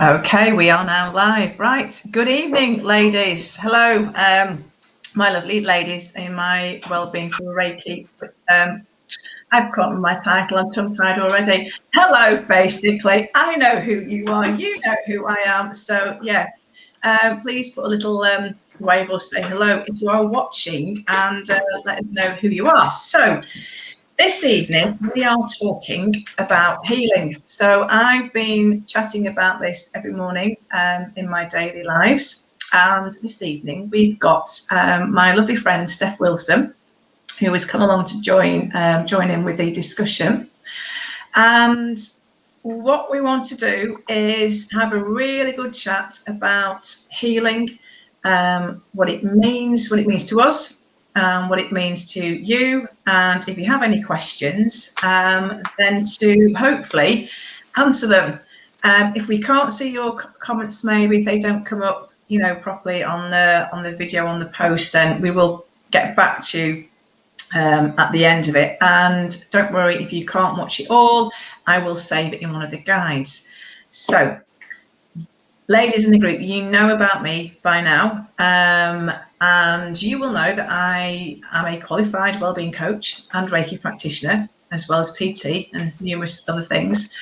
Okay, we are now live. Right. Good evening, ladies. Hello, my lovely ladies in my Wellbeing for Reiki. I've got my title. I'm tongue-tied already. Hello, basically. I know who you are. You know who I am. So, yeah, please put a little wave or say hello if you are watching and let us know who you are. So, this evening, we are talking about healing. So I've been chatting about this every morning in my daily lives. And this evening, we've got my lovely friend, Steph Wilson, who has come along to join in with the discussion. And what we want to do is have a really good chat about healing, what it means to us, what it means to you, and if you have any questions, then to hopefully answer them. If we can't see your comments, maybe if they don't come up, properly on the video, on the post, then we will get back to you at the end of it. And don't worry if you can't watch it all, I will save it in one of the guides. So, ladies in the group, you know about me by now, and you will know that I am a qualified wellbeing coach and Reiki practitioner, as well as PT and numerous other things.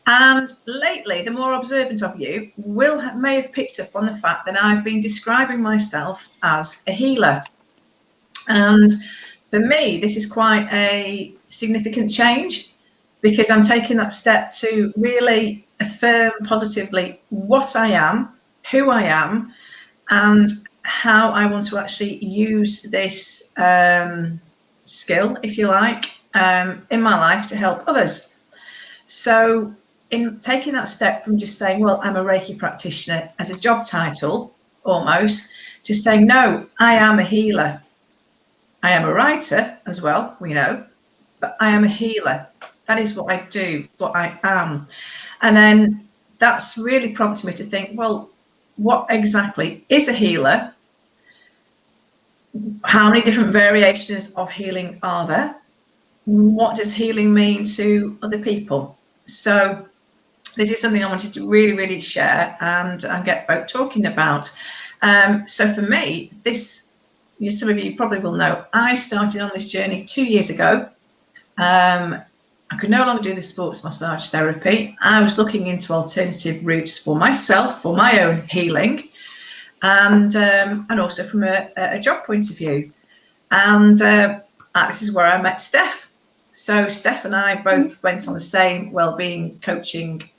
And lately, the more observant of you may have picked up on the fact that I've been describing myself as a healer. And for me, this is quite a significant change, because I'm taking that step to really affirm positively what I am, who I am, and how I want to actually use this skill, if you like, in my life to help others. So in taking that step from just saying, well, I'm a Reiki practitioner as a job title, almost, to saying, no, I am a healer. I am a writer as well, we know, but I am a healer. That is what I do, what I am. And then that's really prompted me to think, well, what exactly is a healer? How many different variations of healing are there? What does healing mean to other people? So this is something I wanted to really, really share and get folk talking about. So for me, some of you probably will know, I started on this journey 2 years ago. I could no longer do the sports massage therapy. I was looking into alternative routes for myself, for my own healing, and also from a job point of view. And this is where I met Steph. So Steph and I both went on the same wellbeing coaching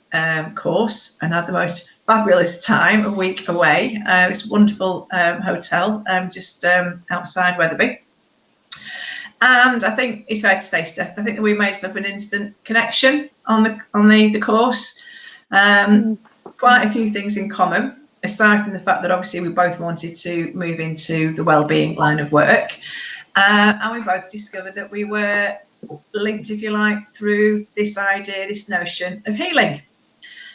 course and had the most fabulous time a week away. It was a wonderful hotel just outside Wetherby. And I think it's fair to say, Steph, I think that we made up an instant connection on the course. Quite a few things in common, aside from the fact that obviously we both wanted to move into the wellbeing line of work. And we both discovered that we were linked, if you like, through this idea, this notion of healing.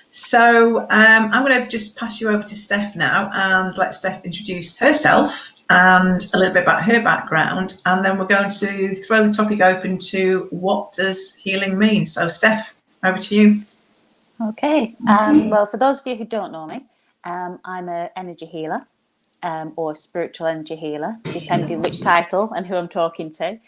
So I'm going to just pass you over to Steph now and let Steph introduce herself and a little bit about her background, and then we're going to throw the topic open to what does healing mean. So Steph, over to you. Okay, well, for those of you who don't know me, I'm an energy healer or spiritual energy healer, depending which title and who I'm talking to,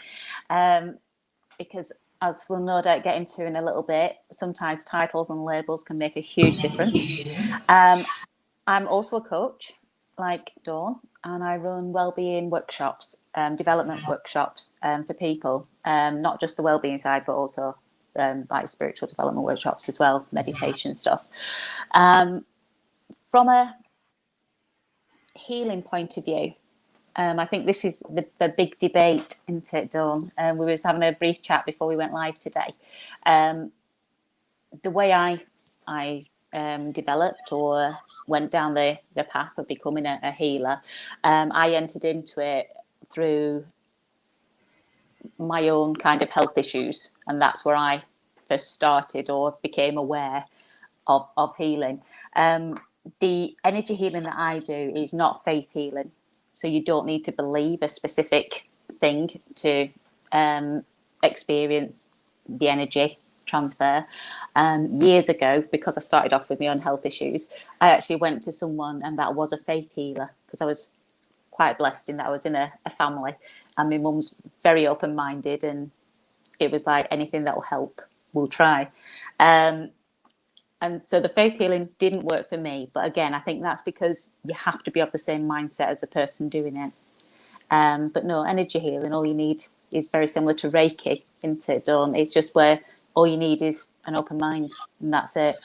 because as we'll no doubt get into in a little bit, sometimes titles and labels can make a huge difference. I'm also a coach, like Dawn, and I run wellbeing workshops, development workshops for people, not just the wellbeing side, but also like spiritual development workshops as well, meditation stuff. From a healing point of view, I think this is the big debate, isn't it, Dawn? We were having a brief chat before we went live today. The way I developed or went down the path of becoming a healer, I entered into it through my own kind of health issues, and that's where I first started or became aware of healing. The energy healing that I do is not faith healing, so you don't need to believe a specific thing to experience the energy transfer. Years ago, because I started off with my own health issues, I actually went to someone and that was a faith healer, because I was quite blessed in that I was in a family and my mum's very open-minded, and it was like, anything that will help, we'll try. And so the faith healing didn't work for me. But again, I think that's because you have to be of the same mindset as the person doing it. But no, energy healing, all you need is very similar to Reiki, isn't it, Dawn? It's just where all you need is an open mind, and that's it.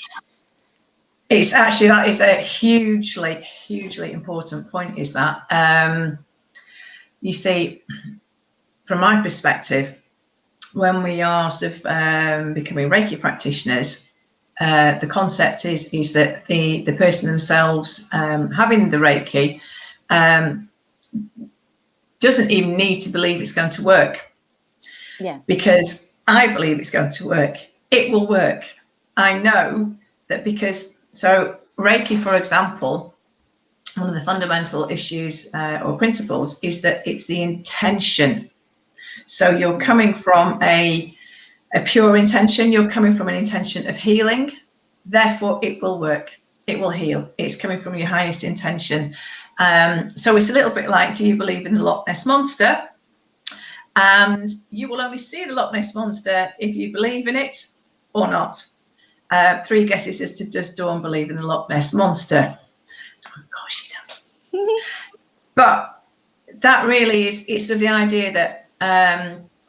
It's actually, that is a hugely important point, is that. You see, from my perspective, when we are sort of becoming Reiki practitioners, the concept is that the person themselves having the Reiki doesn't even need to believe it's going to work. Yeah. Because I believe it's going to work. It will work. I know that, because, so Reiki, for example, one of the fundamental issues or principles is that it's the intention. So you're coming from a pure intention, you're coming from an intention of healing, therefore it will work, it will heal. It's coming from your highest intention. So it's a little bit like, do you believe in the Loch Ness Monster? And you will only see the Loch Ness Monster if you believe in it or not. 3 guesses as to, does Dawn believe in the Loch Ness Monster? Oh gosh, she does. But that really is, it's sort of the idea that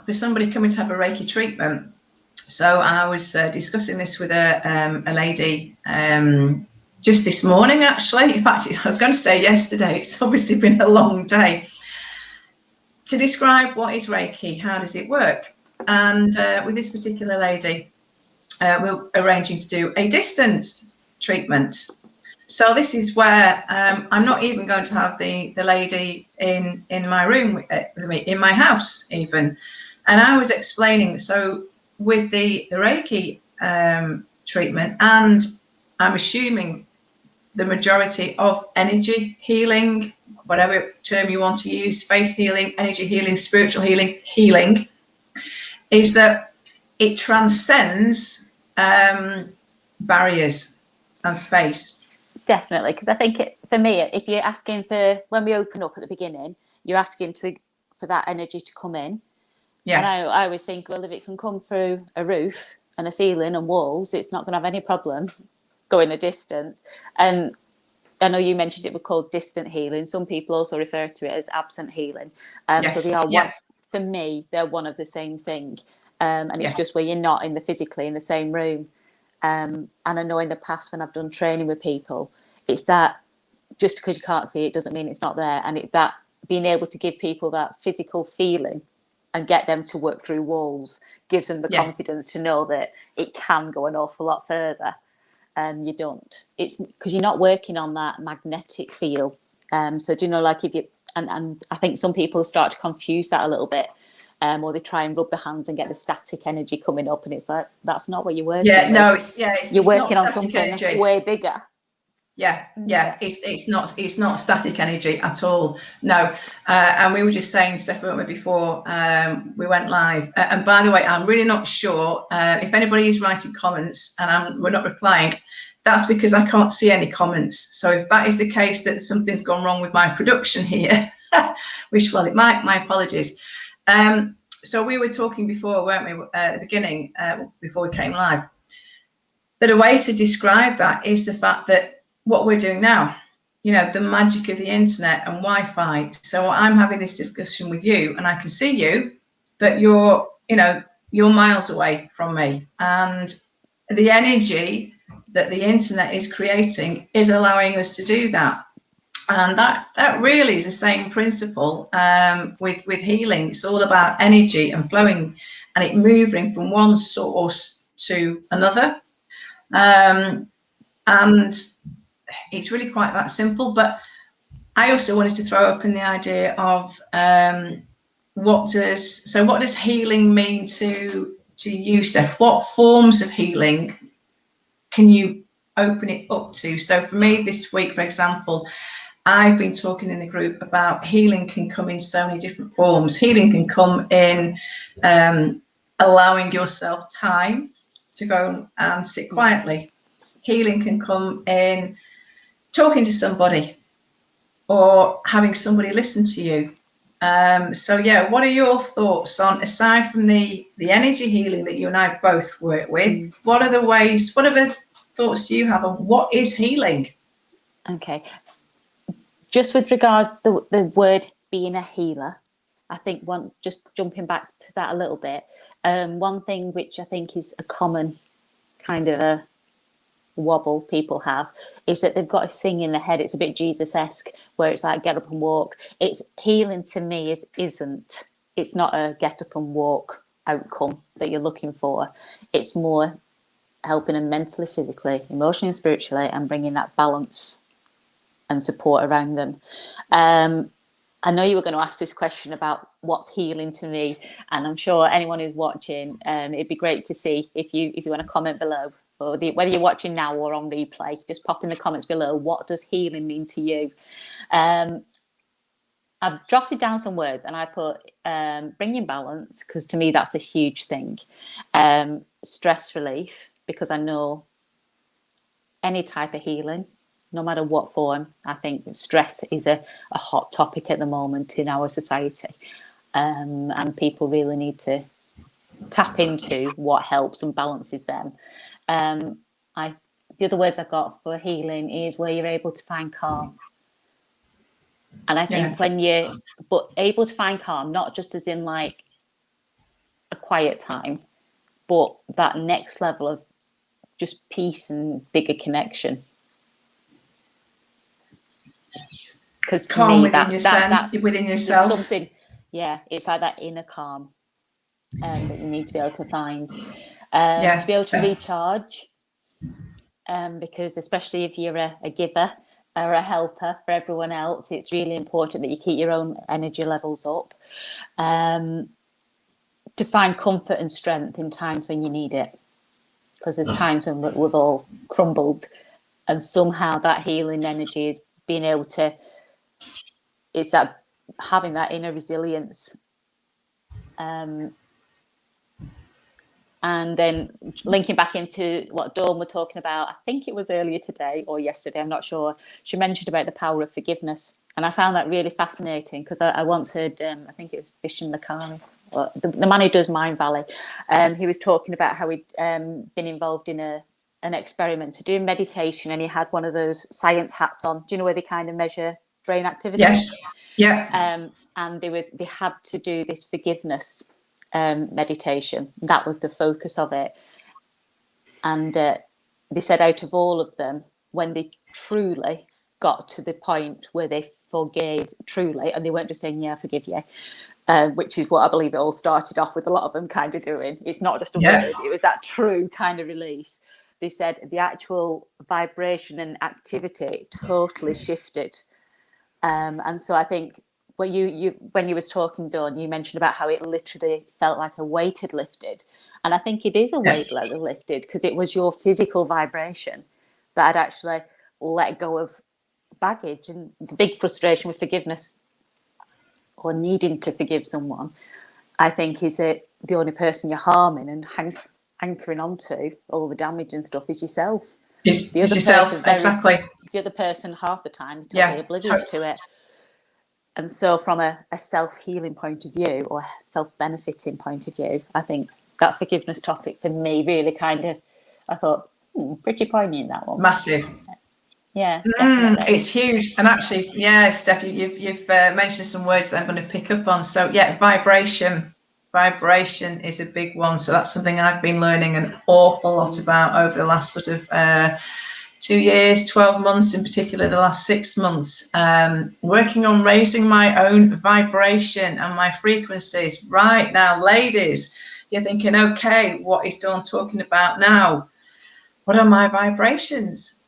for somebody coming to have a Reiki treatment, so I was discussing this with a lady just this morning, actually. In fact, I was going to say yesterday, it's obviously been a long day. To describe what is Reiki, how does it work? And with this particular lady, we're arranging to do a distance treatment. So this is where I'm not even going to have the lady in my room with me, in my house even. And I was explaining, so with the Reiki treatment, and I'm assuming the majority of energy healing, whatever term you want to use, faith healing, energy healing, spiritual healing, is that it transcends barriers and space. Definitely, because I think for me, if you're asking for, when we open up at the beginning, you're asking for that energy to come in. Yeah. And I always think, well, if it can come through a roof and a ceiling and walls, it's not going to have any problem going a distance. And I know you mentioned it was called distant healing. Some people also refer to it as absent healing. Yes. So they are one. For me, they're one of the same thing. And it's just where you're not physically in the same room. And I know in the past when I've done training with people, it's that just because you can't see it doesn't mean it's not there. And that being able to give people that physical feeling and get them to work through walls gives them the confidence to know that it can go an awful lot further. And you don't. It's because you're not working on that magnetic feel. So do you know, like if you and I think some people start to confuse that a little bit. Or they try and rub their hands and get the static energy coming up, and it's like, that's not what you're working with. You're working on something energy. Way bigger. It's not static energy at all. No. And we were just saying stuff, weren't we, before we went live. And by the way, I'm really not sure if anybody is writing comments and we're not replying. That's because I can't see any comments. So if that is the case, that something's gone wrong with my production here, which, well, it might. My apologies. So we were talking before, weren't we, at the beginning, before we came live, that a way to describe that is the fact that what we're doing now, you know, the magic of the internet and Wi-Fi. So I'm having this discussion with you and I can see you, but you're miles away from me. And the energy that the internet is creating is allowing us to do that. And that really is the same principle with healing. It's all about energy and flowing and it moving from one source to another. And it's really quite that simple. But I also wanted to throw open the idea of what does healing mean to you, Steph? What forms of healing can you open it up to? So for me this week, for example, I've been talking in the group about healing can come in so many different forms. Healing can come in allowing yourself time to go and sit quietly. Healing can come in talking to somebody or having somebody listen to you. So yeah, what are your thoughts on, aside from the energy healing that you and I both work with, what are the thoughts do you have on what is healing? Okay, just with regards to the word being a healer, I think just jumping back to that a little bit, one thing which I think is a common kind of a wobble people have is that they've got a thing in their head. It's a bit Jesus-esque, where it's like get up and walk. It's healing to me it's not a get up and walk outcome that you're looking for. It's more helping them mentally, physically, emotionally and spiritually, and bringing that balance and support around them. I know you were going to ask this question about what's healing to me, and I'm sure anyone who's watching, it'd be great to see if you want to comment below, or whether you're watching now or on replay, just pop in the comments below. What does healing mean to you? I've jotted down some words, and I put bringing balance, because to me that's a huge thing. Stress relief, because I know any type of healing, no matter what form, I think stress is a hot topic at the moment in our society, and people really need to tap into what helps and balances them. The other words I got for healing is where you're able to find calm. And I think when you're able to find calm, not just as in like a quiet time, but that next level of just peace and bigger connection. Because to me, that's within yourself. Something, yeah, it's like that inner calm that you need to be able to find, to be able to recharge. Because especially if you're a giver or a helper for everyone else, it's really important that you keep your own energy levels up. To find comfort and strength in times when you need it, because there's times when we've all crumbled, and somehow that healing energy is being able to, it's that having that inner resilience. And then linking back into what Dawn were talking about, I think it was earlier today or yesterday, I'm not sure, she mentioned about the power of forgiveness. And I found that really fascinating, because I once heard, I think it was Vishen Lakari, or the man who does Mind Valley, he was talking about how he'd been involved in an experiment to do meditation, and he had one of those science hats on. Do you know where they kind of measure brain activity? Yes. Yeah. And they had to do this forgiveness meditation. That was the focus of it. And they said out of all of them, when they truly got to the point where they forgave truly, and they weren't just saying, yeah, I forgive you, which is what I believe it all started off with, a lot of them kind of doing. It's not just a word, it was that true kind of release. They said the actual vibration and activity totally shifted. And so I think when you was talking, Dawn, you mentioned about how it literally felt like a weight had lifted. And I think it is a weight that lifted, because it was your physical vibration that had actually let go of baggage. And the big frustration with forgiveness, or needing to forgive someone, I think, is that the only person you're harming and anchoring onto all the damage and stuff is yourself. The other person, exactly. The other person, half the time, is totally oblivious to it. And so from a self-healing point of view, or self-benefiting point of view, I think that forgiveness topic for me really kind of, I thought, pretty poignant, that one. Massive. Yeah, definitely. It's huge. And actually, yeah, Steph, you've mentioned some words that I'm going to pick up on. So yeah, vibration is a big one. So that's something I've been learning an awful lot about over the last sort of 2 years, 12 months, in particular the last 6 months, working on raising my own vibration and my frequencies. Right now, ladies, you're thinking, okay, what is Dawn talking about now? What are my vibrations?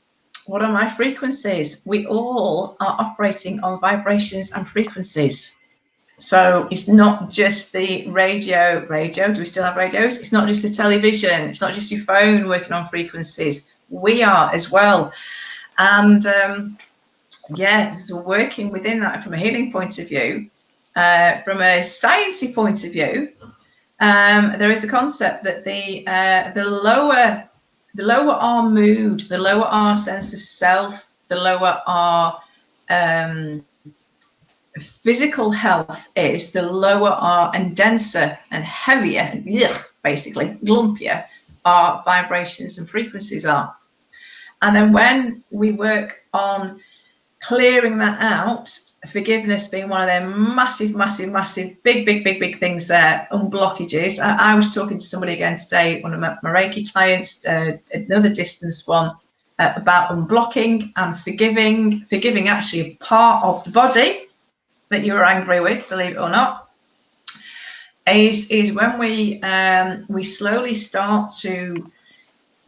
What are my frequencies? We all are operating on vibrations and frequencies. So it's not just the radio. Do we still have radios? It's not just the television. It's not just your phone working on frequencies. We are as well. And so working within that from a healing point of view, from a sciencey point of view, there is a concept that the lower our mood, the lower our sense of self, the lower our physical health is, the lower our and denser and heavier, basically glumpier, our vibrations and frequencies are. And then when we work on clearing that out, forgiveness being one of them massive, big things there, unblockages. I was talking to somebody again today, one of my Reiki clients, another distance one, about unblocking and forgiving actually part of the body that you're angry with, believe it or not, is when we slowly start to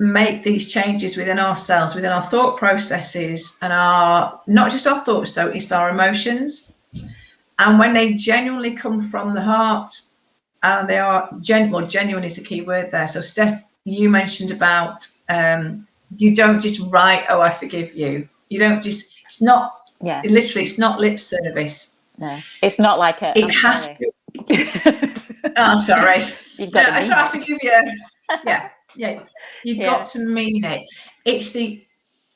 make these changes within ourselves, within our thought processes, and not just our thoughts though, it's our emotions. And when they genuinely come from the heart, and they are genuine is the key word there. So Steph, you mentioned about you don't just write, oh, I forgive you. You don't just, it's not, literally, it's not lip service. No, it's not like a, it has sorry. to. Oh, sorry. You've got to mean I it. forgive you. Yeah. You've got to mean it. It's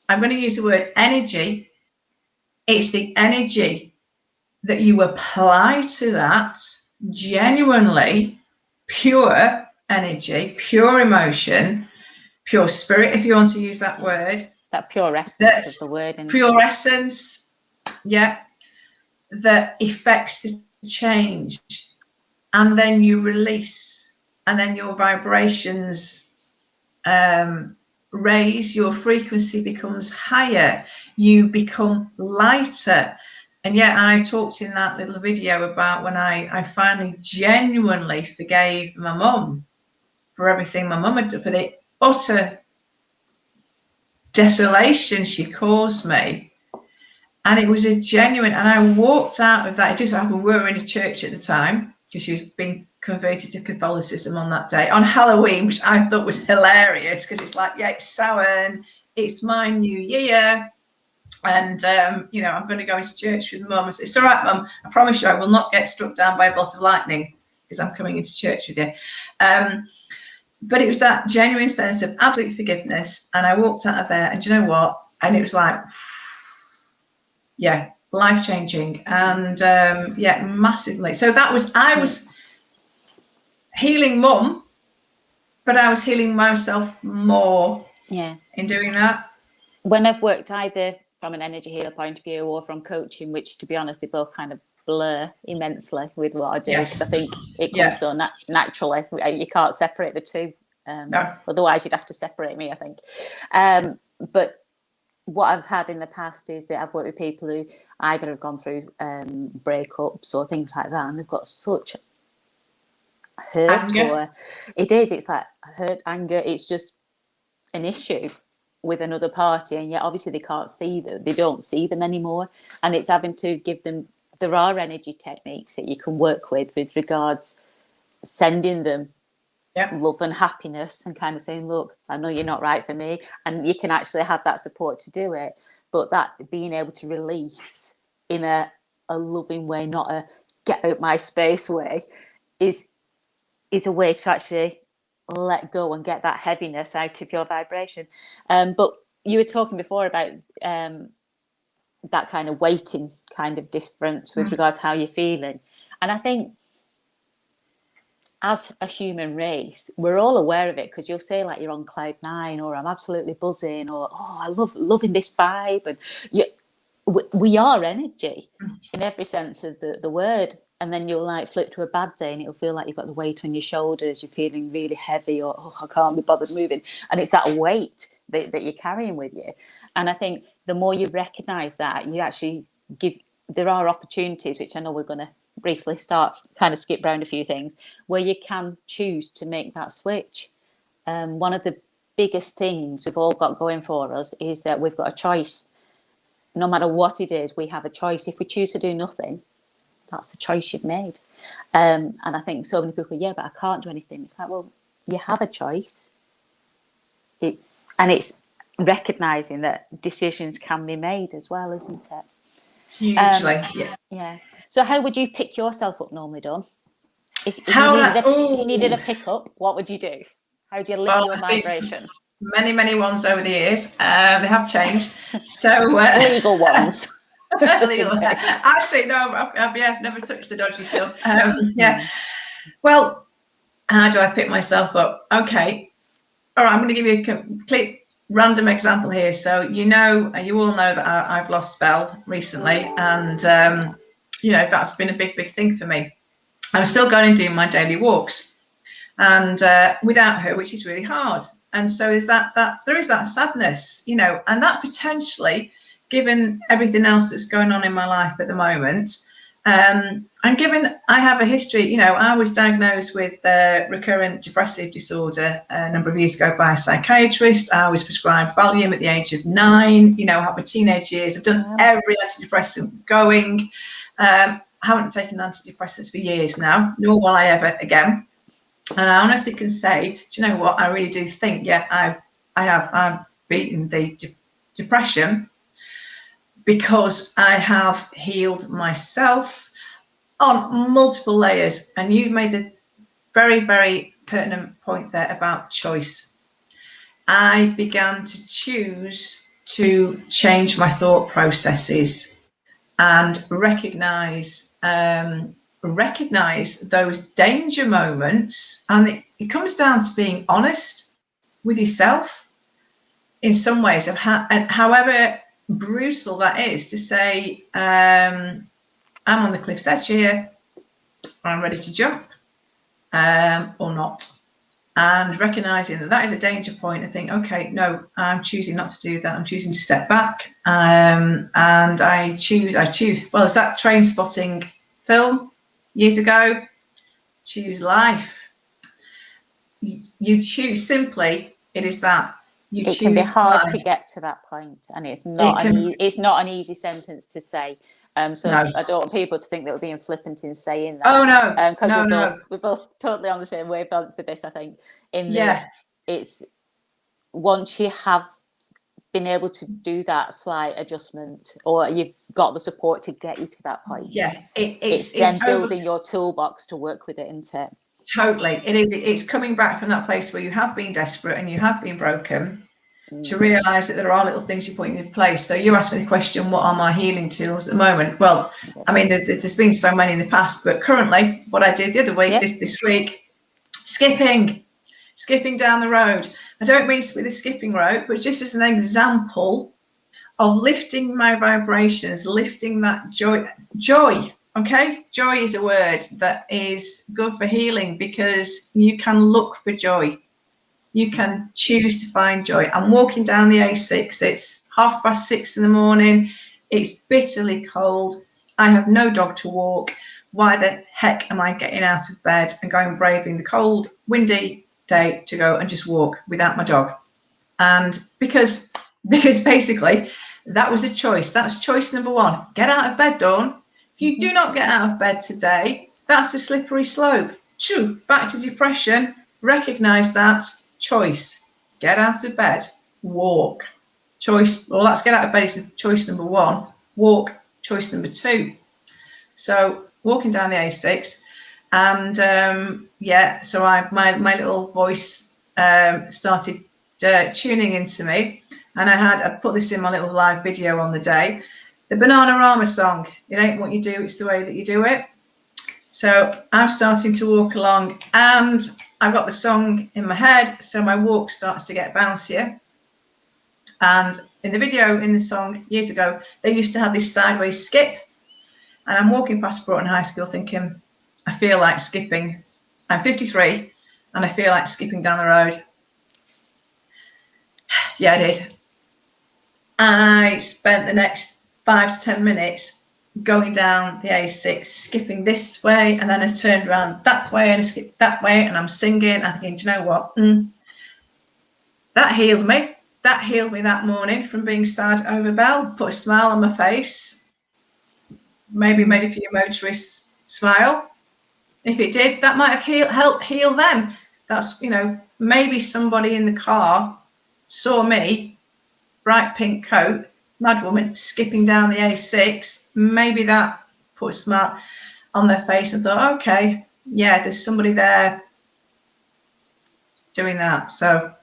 I'm going to use the word energy. It's the energy that you apply to that, genuinely pure energy, pure emotion, pure spirit, if you want to use that word. That pure essence of the word. Pure essence, that affects the change. And then you release, and then your vibrations raise, your frequency becomes higher, you become lighter. And I talked in that little video about when I finally genuinely forgave my mum for everything my mum had done, for the utter desolation she caused me. And it was a genuine, and I walked out of that. It just happened, we were in a church at the time, because she was being converted to Catholicism on that day, on Halloween, which I thought was hilarious, because it's like, it's Samhain, it's my new year, and I'm going to go into church with mum. I said, it's all right, mum, I promise you I will not get struck down by a bolt of lightning, because I'm coming into church with you. But it was that genuine sense of absolute forgiveness, and I walked out of there, and do you know what? And it was like, life-changing, and massively. So that was, I was healing mum, but I was healing myself more in doing that. When I've worked either from an energy healer point of view or from coaching, which to be honest, they both kind of blur immensely with what I do, because I think it comes so naturally. You can't separate the two. No. Otherwise you'd have to separate me, I think. But what I've had in the past is that I've worked with people who either have gone through breakups or things like that, and they've got such hurt, or it's like hurt, anger, it's just an issue with another party, and yet obviously they can't see them, they don't see them anymore, and it's having to give them, there are energy techniques that you can work with regards sending them love and happiness, and kind of saying, look, I know you're not right for me, and you can actually have that support to do it, but that being able to release in a loving way, not a get out my space way, is a way to actually let go and get that heaviness out of your vibration. But you were talking before about that kind of weighting kind of difference with regards to how you're feeling, and I think as a human race, we're all aware of it, because you'll say like you're on cloud 9, or I'm absolutely buzzing, or I loving this vibe, and we are energy in every sense of the word. And then you'll like flip to a bad day, and it'll feel like you've got the weight on your shoulders, you're feeling really heavy, or I can't be bothered moving, and it's that weight that you're carrying with you. And I think the more you recognize that, you actually there are opportunities, which I know we're going to briefly start, kind of skip round a few things, where you can choose to make that switch. One of the biggest things we've all got going for us is that we've got a choice. No matter what it is, we have a choice. If we choose to do nothing, that's the choice you've made. And I think so many people, but I can't do anything. It's like, well, you have a choice. It's recognising that decisions can be made as well, isn't it? Hugely, yeah. So how would you pick yourself up normally, Dawn? If you needed a pickup, what would you do? How do you lift your vibration? Many ones over the years. They have changed. So legal ones. Actually, no, I've never touched the dodgy stuff. Well, how do I pick myself up? Okay, all right. I'm going to give you a complete random example here. So you all know that I've lost Belle recently, and that's been a big thing for me. I'm still going and doing my daily walks, and without her, which is really hard. And so is that there is that sadness, and that potentially, given everything else that's going on in my life at the moment, and given I have a history, I was diagnosed with recurrent depressive disorder a number of years ago by a psychiatrist. I was prescribed Valium at the age of 9. I had my teenage years. I've done every antidepressant going. Haven't taken antidepressants for years now, nor will I ever again. And I honestly can say, do you know what? I really do think, I've beaten the depression, because I have healed myself on multiple layers. And you've made the very, very pertinent point there about choice. I began to choose to change my thought processes and recognize those danger moments. And it comes down to being honest with yourself in some ways, and however brutal that is, to say, I'm on the cliff's edge here, I'm ready to jump, or not. And recognizing that is a danger point, I think, okay, no, I'm choosing not to do that. I'm choosing to step back. And I choose, well, it's that Train Spotting film years ago, choose life. You choose, simply, it is that. It can be hard to get to that point, and it's not an easy sentence to say. So no. I don't want people to think that we're being flippant in saying that. Oh no, because we're both totally on the same wavelength for this. I think it's once you have been able to do that slight adjustment, or you've got the support to get you to that point. Yeah, it's then building your toolbox to work with it, isn't it? Totally, it is. It's coming back from that place where you have been desperate and you have been broken, to realise that there are little things you're putting in place. So you asked me the question, what are my healing tools at the moment? Well, I mean, there's been so many in the past, but currently, what I did the other week, this week, skipping down the road. I don't mean with a skipping rope, but just as an example of lifting my vibrations, lifting that joy. Okay, joy is a word that is good for healing, because you can look for joy. You can choose to find joy. I'm walking down the A6. It's 6:30 in the morning. It's bitterly cold. I have no dog to walk. Why the heck am I getting out of bed and going braving the cold, windy day to go and just walk without my dog? And because basically that was a choice. That's choice number one. Get out of bed, Dawn. If you do not get out of bed today, that's a slippery slope. Shoo, back to depression. Recognize that. Choice. Get out of bed. Walk. Choice. Well, let's get out of bed is choice number one. Walk. Choice number two. So walking down the A6, and so my little voice started tuning into me, and I put this in my little live video on the day. The Bananarama song. It ain't what you do, it's the way that you do it. So I'm starting to walk along, and I've got the song in my head, so my walk starts to get bouncier. And in the video, in the song years ago, they used to have this sideways skip. And I'm walking past Broughton High School thinking, I feel like skipping. I'm 53 and I feel like skipping down the road. Yeah, I did. And I spent the next 5 to 10 minutes going down the A6, skipping this way, and then I turned around that way and I skipped that way, and I'm singing. I'm thinking, do you know what? That healed me. That healed me that morning from being sad over Belle, put a smile on my face, maybe made a few motorists smile. If it did, that might have helped heal them. That's, maybe somebody in the car saw me, bright pink coat, mad woman, skipping down the A6. Maybe that put a smile on their face and thought, okay, yeah, there's somebody there doing that. So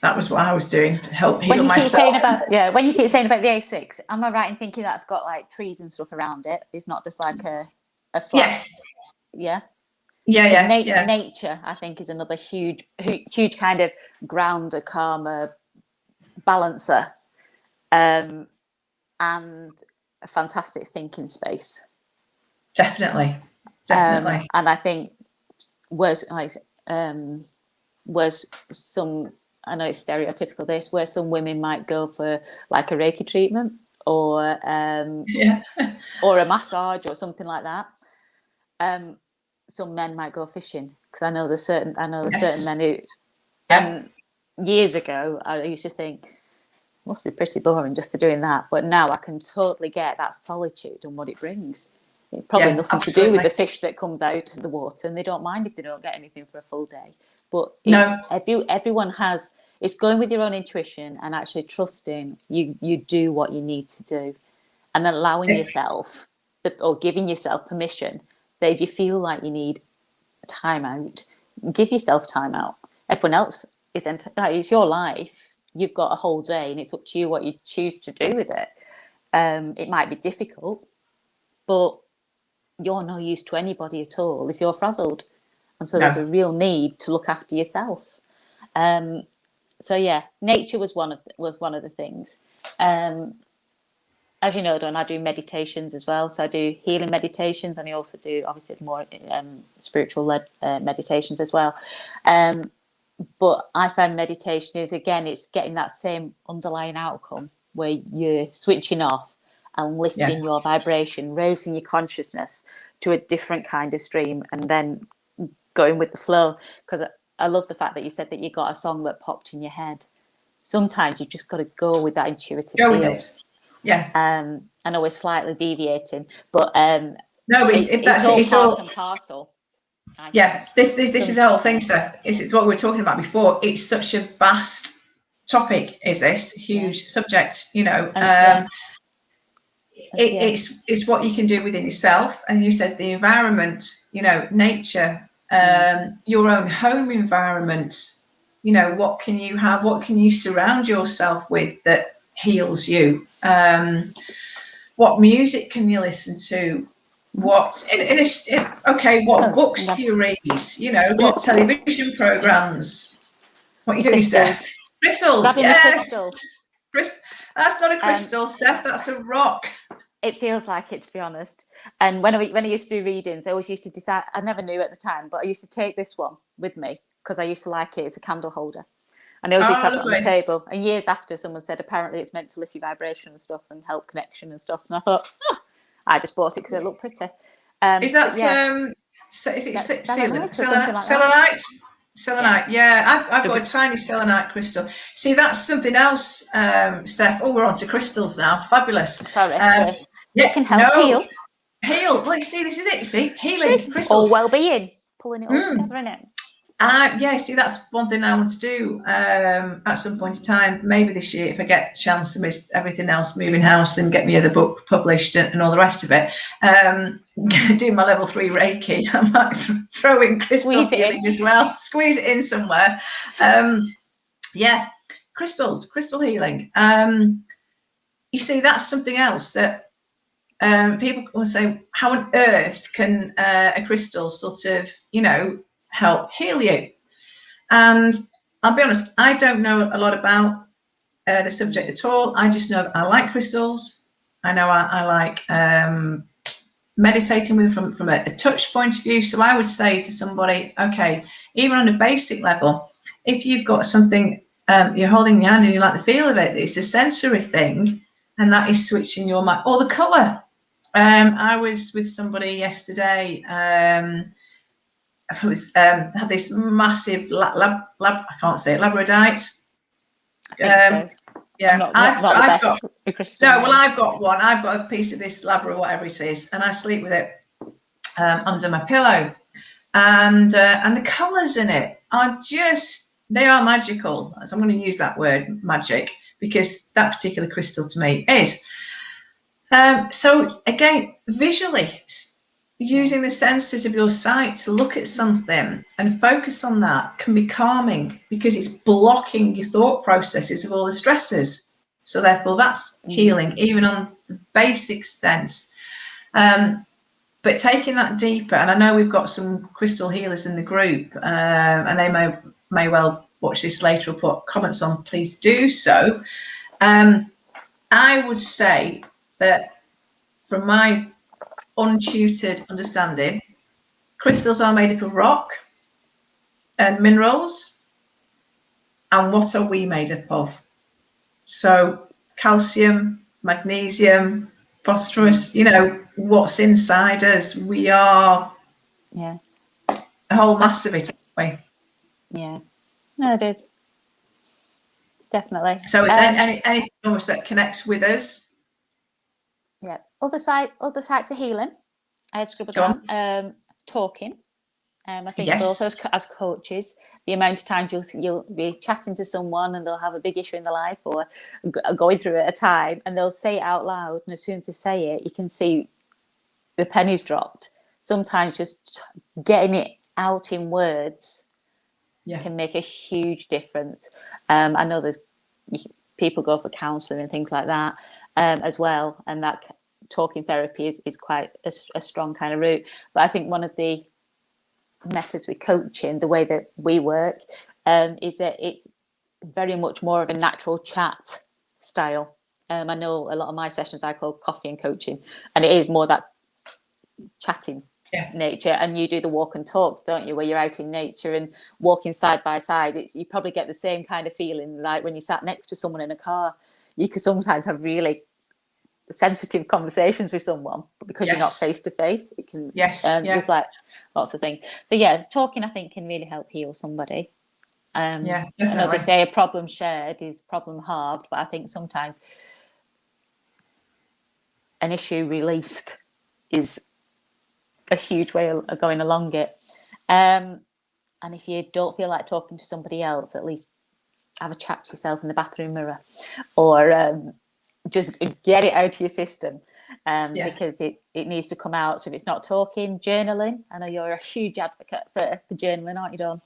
that was what I was doing to help heal myself. When you keep saying about the A6, am I right in thinking that's got like trees and stuff around it? It's not just like a flat. Yes. Yeah. Yeah. Nature, I think, is another huge kind of grounder, calmer, balancer, and a fantastic thinking space. Definitely. And I think where's some, I know it's stereotypical this, where some women might go for like a Reiki treatment or or a massage or something like that. Some men might go fishing, because I know there's certain men who, and years ago I used to think must be pretty boring just to doing that, but now I can totally get that solitude and what it brings. It's probably nothing to do with the fish that comes out of the water, and they don't mind if they don't get anything for a full day. But everyone has, it's going with your own intuition and actually trusting you do what you need to do, and allowing yourself or giving yourself permission that if you feel like you need time out, give yourself time out. Everyone else it's your life. You've got a whole day, and it's up to you what you choose to do with it. It might be difficult, but you're no use to anybody at all if you're frazzled. And so there's a real need to look after yourself. So yeah, nature was one of the things. As you know, Dawn, I do meditations as well. So I do healing meditations, and I also do obviously more spiritual led meditations as well. But I find meditation is, again, it's getting that same underlying outcome where you're switching off and lifting your vibration, raising your consciousness to a different kind of stream, and then going with the flow. Because I love the fact that you said that you got a song that popped in your head. Sometimes you just got to go with that intuitive feel. Yeah. I know we're slightly deviating, but no, it's all part and parcel. This is the whole thing, Steph. It's what we were talking about before. It's such a vast topic. Is this huge subject? You know, it's what you can do within yourself. And you said the environment. You know, nature, your own home environment. You know, what can you have? What can you surround yourself with that heals you? What music can you listen to? What books do you read? You know, what television programs? What are you doing, Steph? Crystals. Yes. That's not a crystal, Steph. That's a rock. It feels like it, to be honest. And when I used to do readings, I always used to decide. I never knew at the time, but I used to take this one with me because I used to like it. It's a candle holder. And I always used to have it on the table. And years after, someone said apparently it's meant to lift your vibration and stuff and help connection and stuff. And I thought, I just bought it because it looked pretty. Is that is it selenite? Selenite, I've got a tiny selenite crystal. See, that's something else, Steph. Oh, we're on to crystals now. Fabulous. Sorry. It can help heal. Well, you see, this is it. You see, healing crystals. Or well-being, pulling it all together, isn't it? See, that's one thing I want to do at some point in time, maybe this year, if I get a chance amidst everything else, moving house and get me the book published and all the rest of it. Do my level 3 Reiki. I might throw in crystal healing as well. Squeeze it in somewhere. Crystal healing. You see, that's something else that people will say, how on earth can a crystal sort of, help heal you? And I'll be honest, I don't know a lot about the subject at all. I just know that I like crystals. I know I like meditating with them from a touch point of view. So I would say to somebody, okay, even on a basic level, if you've got something you're holding in your hand and you like the feel of it, it's a sensory thing, and that is switching your mind. Or the colour. I was with somebody yesterday. Had this massive I can't say it, labradorite. So. Yeah, I've got one. I've got a piece of this labra, whatever it is, and I sleep with it under my pillow. And the colours in it are they are magical. So I'm going to use that word, magic, because that particular crystal to me is. So again, visually, using the senses of your sight to look at something and focus on that can be calming, because it's blocking your thought processes of all the stresses. So therefore that's healing, even on the basic sense. But taking that deeper, and I know we've got some crystal healers in the group, and they may well watch this later or put comments on, please do so. I would say that from my untutored understanding, crystals are made up of rock and minerals. And what are we made up of? So calcium, magnesium, phosphorus, you know, what's inside us. We are a whole mass of it, aren't we? Yeah. No, it is. Definitely. So it's anything almost that connects with us. Yeah. Other types of healing I had scribbled down. Talking. I think both as coaches, the amount of times you'll be chatting to someone and they'll have a big issue in their life or going through it at a time, and they'll say it out loud, and as soon as they say it, you can see the pennies dropped. Sometimes just getting it out in words can make a huge difference. I know there's people go for counselling and things like that as well, and that talking therapy is quite a strong kind of route. But I think one of the methods with coaching, the way that we work, is that it's very much more of a natural chat style. I know a lot of my sessions I call coffee and coaching, and it is more that chatting nature. And you do the walk and talks, don't you, where you're out in nature and walking side by side. You probably get the same kind of feeling like when you sat next to someone in a car. You can sometimes have really sensitive conversations with someone, but because you're not face to face, it can there's like lots of things. So talking, I think, can really help heal somebody. I know they say a problem shared is problem halved, but I think sometimes an issue released is a huge way of going along it. And if you don't feel like talking to somebody else, at least have a chat to yourself in the bathroom mirror, or just get it out of your system, because it needs to come out. So if it's not talking, journaling. I know you're a huge advocate for journaling, aren't you, Dawn?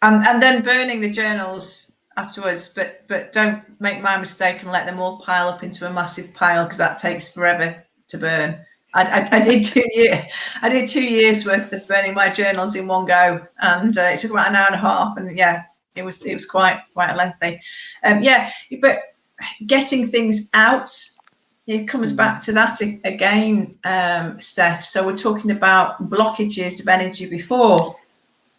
And then burning the journals afterwards, but don't make my mistake and let them all pile up into a massive pile, because that takes forever to burn. I did 2 years. I did 2 years worth of burning my journals in one go, and it took about an hour and a half. And it was quite lengthy. But getting things out, it comes back to that again, Steph. So we're talking about blockages of energy before.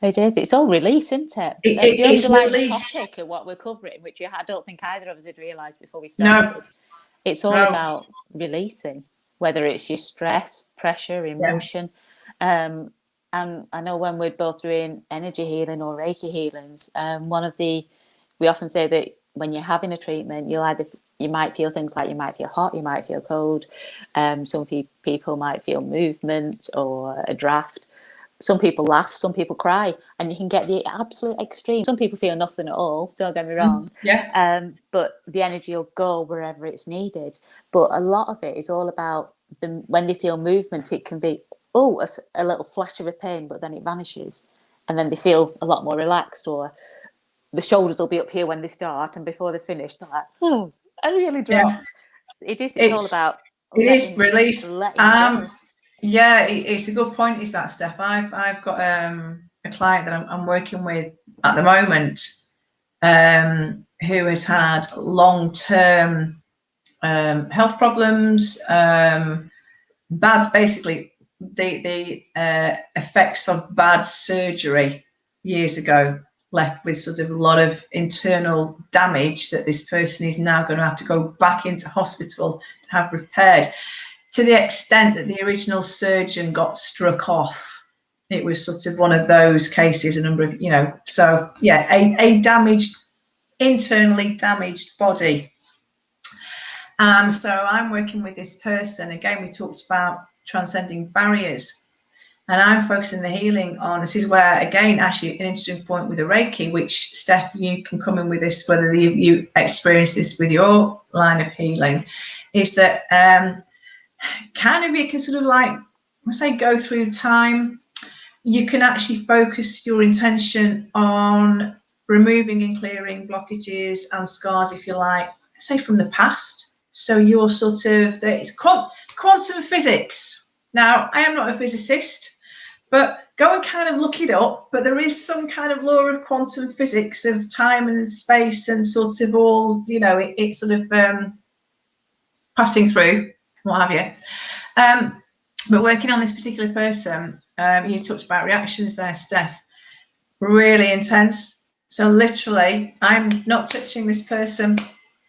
It is. It's all release, isn't it? The underlying topic of what we're covering, which I don't think either of us had realised before we started. No. It's all about releasing, whether it's your stress, pressure, emotion. And I know when we're both doing energy healing or Reiki healings, we often say that when you're having a treatment, you might feel things like you might feel hot, you might feel cold. Some people might feel movement or a draft. Some people laugh, some people cry, and you can get the absolute extreme. Some people feel nothing at all, don't get me wrong. But the energy will go wherever it's needed. But a lot of it is all about when they feel movement, it can be, a little flash of a pain, but then it vanishes. And then they feel a lot more relaxed, or the shoulders will be up here when they start, and before they finish, they're like, oh, I really dropped. It's all about release. Letting go. Yeah, it's a good point, is that, Steph? I've got a client that I'm working with at the moment, who has had long-term health problems, basically the effects of bad surgery years ago, left with sort of a lot of internal damage that this person is now going to have to go back into hospital to have repaired, to the extent that the original surgeon got struck off. It was sort of one of those cases, a number of, a damaged, internally damaged body. And so I'm working with this person. Again, we talked about transcending barriers. And I'm focusing the healing on, this is where, again, actually an interesting point with the Reiki, which, Steph, you can come in with this, whether you experience this with your line of healing, is that kind of you can sort of like I say go through time, you can actually focus your intention on removing and clearing blockages and scars, if you like, say from the past. So you're sort of, it's quantum physics. Now, I am not a physicist, but go and kind of look it up. But there is some kind of law of quantum physics of time and space and sort of all, you know, it sort of passing through, what have you. But working on this particular person, you talked about reactions there, Steph, really intense. So literally, I'm not touching this person,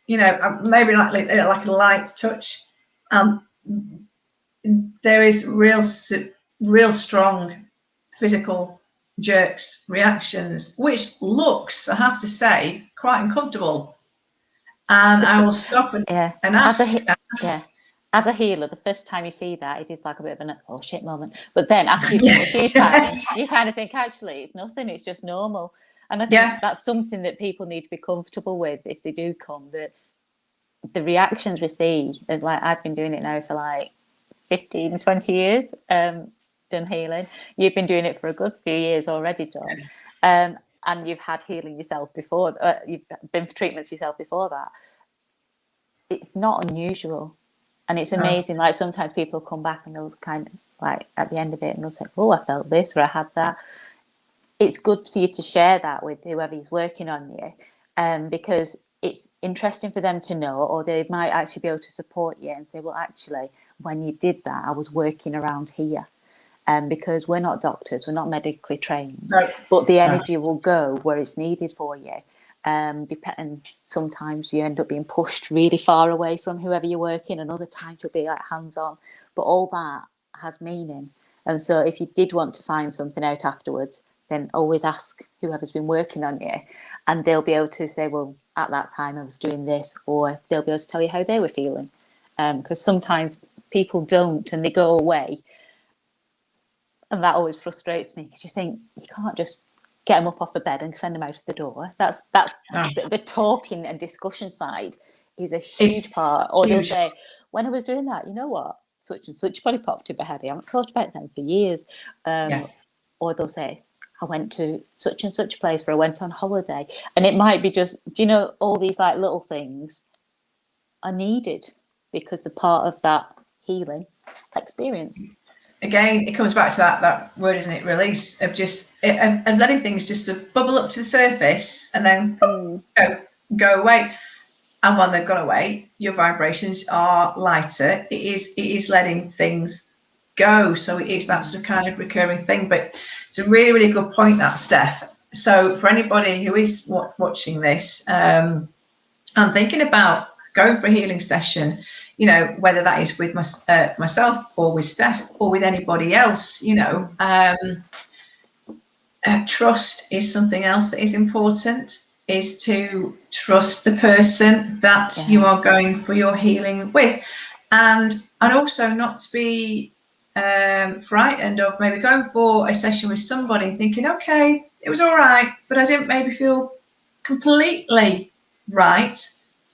you know, maybe like a light touch. There is real strong physical jerks, reactions, which looks, I have to say, quite uncomfortable. And I will stop and ask. As a healer, the first time you see that, it is like a bit of an oh shit moment. But then after you've done it a few times, you kind of think, actually, it's nothing, it's just normal. And I think that's something that people need to be comfortable with if they do come, that the reactions we see, is like, I've been doing it now for like 15, 20 years, done healing. You've been doing it for a good few years already, Dawn. And you've had healing yourself before, you've been for treatments yourself before that. It's not unusual. And it's amazing, like sometimes people come back and they'll kind of like at the end of it and they'll say, oh, I felt this or I had that. It's good for you to share that with whoever's working on you, because it's interesting for them to know, or they might actually be able to support you and say, well, actually, when you did that, I was working around here. Because we're not doctors, we're not medically trained, but the energy will go where it's needed for you. And sometimes you end up being pushed really far away from whoever you're working, and other times you'll be like hands-on, but all that has meaning. And so if you did want to find something out afterwards, then always ask whoever's been working on you, and they'll be able to say, well, at that time I was doing this, or they'll be able to tell you how they were feeling, because sometimes people don't, and they go away, and that always frustrates me, because you think you can't just get them up off the bed and send them out of the door. That's the talking and discussion side is a huge part. Or they'll say, when I was doing that, you know what, such and such body popped in my head. I haven't thought about them for years. Or they'll say, I went to such and such place, or I went on holiday. And it might be just, do you know, all these like little things are needed because they're part of that healing experience. Again, it comes back to that word, isn't it? Release, of just and letting things just sort of bubble up to the surface and then go away. And when they've gone away, your vibrations are lighter. It is letting things go. So it's that sort of kind of recurring thing. But it's a really, really good point, that, Steph. So for anybody who is watching this and thinking about going for a healing session, you know, whether that is with myself or with Steph or with anybody else, you know, trust is something else that is important, is to trust the person that you are going for your healing with, and also not to be frightened of maybe going for a session with somebody thinking, okay, it was all right, but I didn't maybe feel completely right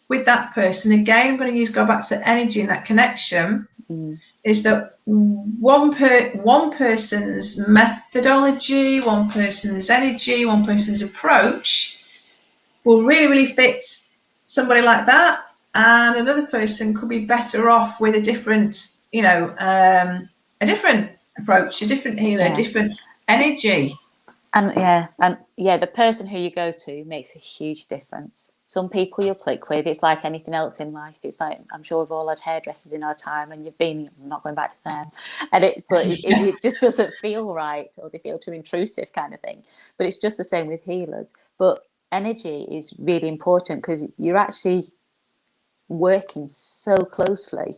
with that person. Again, I'm going to go back to energy and that connection. Is that one person's methodology, one person's energy, one person's approach will really, really fit somebody like that, and another person could be better off with a different, you know, a different approach, a different healer, a different energy. And the person who you go to makes a huge difference. Some people you'll click with. It's like anything else in life. It's like, I'm sure we've all had hairdressers in our time, and I'm not going back to them, but it just doesn't feel right, or they feel too intrusive, kind of thing. But it's just the same with healers. But energy is really important, because you're actually working so closely.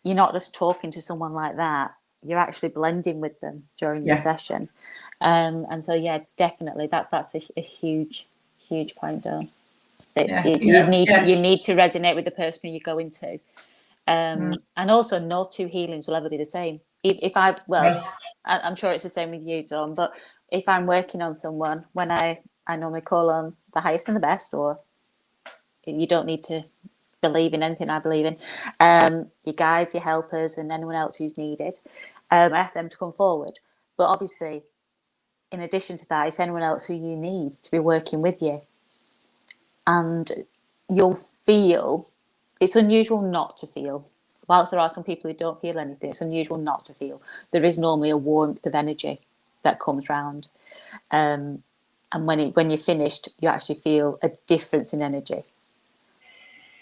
You're not just talking to someone like that. You're actually blending with them during the session. And so, definitely that's a huge point, Dawn. You need to resonate with the person who you're going to. And also, no two healings will ever be the same. I'm sure it's the same with you, Dawn, but if I'm working on someone, when I normally call on the highest and the best, or you don't need to believe in anything I believe in, your guides, your helpers, and anyone else who's needed. I ask them to come forward. But obviously, in addition to that, it's anyone else who you need to be working with you. And you'll feel, it's unusual not to feel. Whilst there are some people who don't feel anything, it's unusual not to feel. There is normally a warmth of energy that comes round. And when you're finished, you actually feel a difference in energy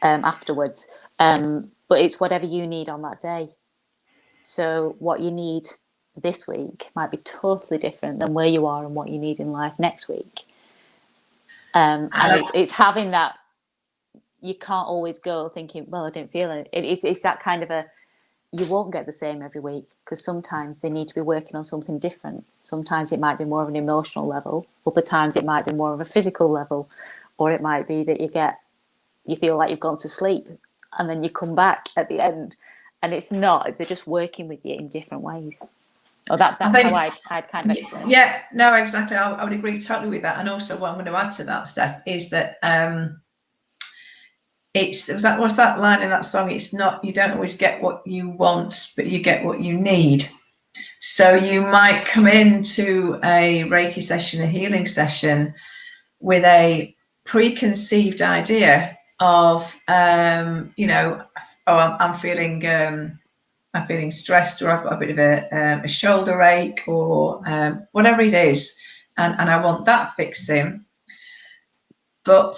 afterwards. But it's whatever you need on that day. So what you need this week might be totally different than where you are and what you need in life next week. And it's having that. You can't always go thinking, well, I didn't feel it. It's that kind of you won't get the same every week, because sometimes they need to be working on something different. Sometimes it might be more of an emotional level. Other times it might be more of a physical level, or it might be that you feel like you've gone to sleep and then you come back at the end, and it's not. They're just working with you in different ways. Oh, that's how I'd kind of explain it. Yeah, no, exactly. I would agree totally with that. And also, what I'm going to add to that, Steph, is that what's that line in that song? It's not, you don't always get what you want, but you get what you need. So you might come into a Reiki session, a healing session, with a preconceived idea of, I'm feeling stressed, or I've got a bit of a shoulder ache, or whatever it is, and I want that fixing. But